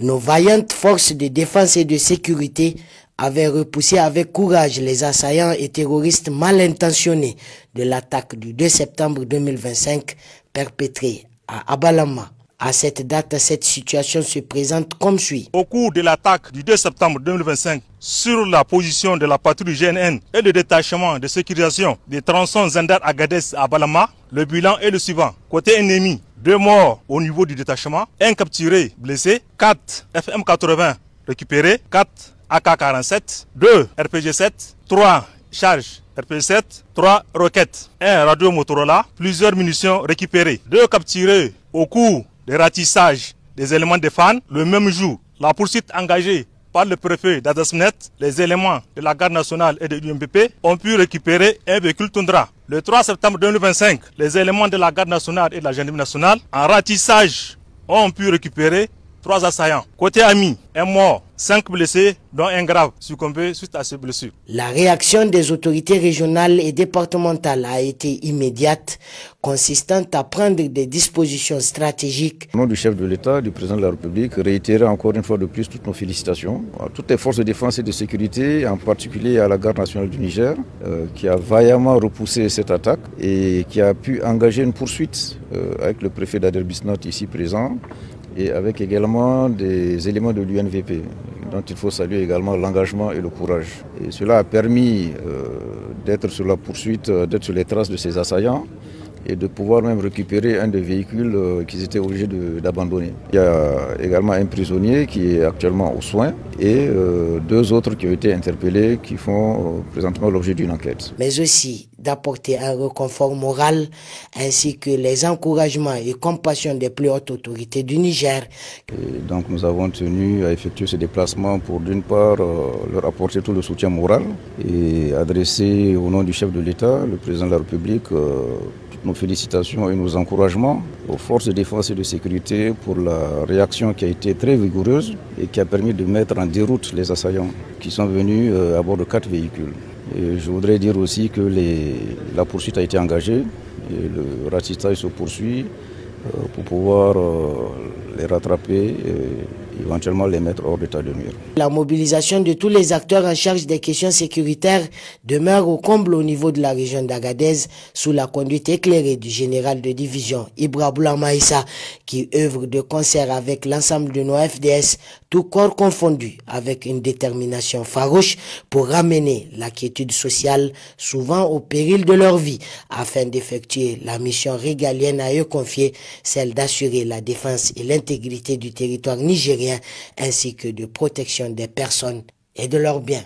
Nos vaillantes forces de défense et de sécurité avaient repoussé avec courage les assaillants et terroristes mal intentionnés de l'attaque du 2 septembre 2025 perpétrée à Abalama. À cette date, cette situation se présente comme suit. Au cours de l'attaque du 2 septembre 2025 sur la position de la patrouille GNN et le détachement de sécurisation des tronçons Zender Agadez à Abalama, le bilan est le suivant. Côté ennemi, 2 morts au niveau du détachement, 1 capturé blessé, 4 FM80 récupérés, 4 AK-47, 2 RPG-7, 3 charges RPG-7, 3 roquettes, 1 radio Motorola, plusieurs munitions récupérées, 2 capturés au cours des ratissages des éléments de FAN. Le même jour, la poursuite engagée par le préfet d'Adasmet, les éléments de la garde nationale et de l'UMPP ont pu récupérer un véhicule Tundra. Le 3 septembre 2025, les éléments de la garde nationale et de la gendarmerie nationale, en ratissage, ont pu récupérer 3 assaillants. Côté ami, 1 mort, 5 blessés, dont 1 grave, succombé suite à ces blessures. La réaction des autorités régionales et départementales a été immédiate, consistant à prendre des dispositions stratégiques. Au nom du chef de l'État, du président de la République, réitérer encore une fois de plus toutes nos félicitations à toutes les forces de défense et de sécurité, en particulier à la garde nationale du Niger, qui a vaillamment repoussé cette attaque et qui a pu engager une poursuite avec le préfet d'Aderbisnot ici présent, et avec également des éléments de l'UNVP, dont il faut saluer également l'engagement et le courage. Et cela a permis d'être sur la poursuite, d'être sur les traces de ces assaillants et de pouvoir même récupérer un des véhicules qu'ils étaient obligés d'abandonner. Il y a également un prisonnier qui est actuellement aux soins et 2 autres qui ont été interpellés qui font présentement l'objet d'une enquête. Mais aussi d'apporter un réconfort moral ainsi que les encouragements et compassion des plus hautes autorités du Niger. Et donc nous avons tenu à effectuer ce déplacement pour d'une part leur apporter tout le soutien moral et adresser au nom du chef de l'État, le président de la République, nos félicitations et nos encouragements aux forces de défense et de sécurité pour la réaction qui a été très vigoureuse et qui a permis de mettre en déroute les assaillants qui sont venus à bord de 4 véhicules. Et je voudrais dire aussi que la poursuite a été engagée et le ratissage se poursuit pour pouvoir les rattraper et éventuellement les mettre hors d'état de nuire. La mobilisation de tous les acteurs en charge des questions sécuritaires demeure au comble au niveau de la région d'Agadez sous la conduite éclairée du général de division Ibra Boulamaïssa qui œuvre de concert avec l'ensemble de nos FDS, tout corps confondu, avec une détermination farouche pour ramener la quiétude sociale souvent au péril de leur vie afin d'effectuer la mission régalienne à eux confiée, celle d'assurer la défense et l'intégrité du territoire nigérien ainsi que de protection des personnes et de leurs biens.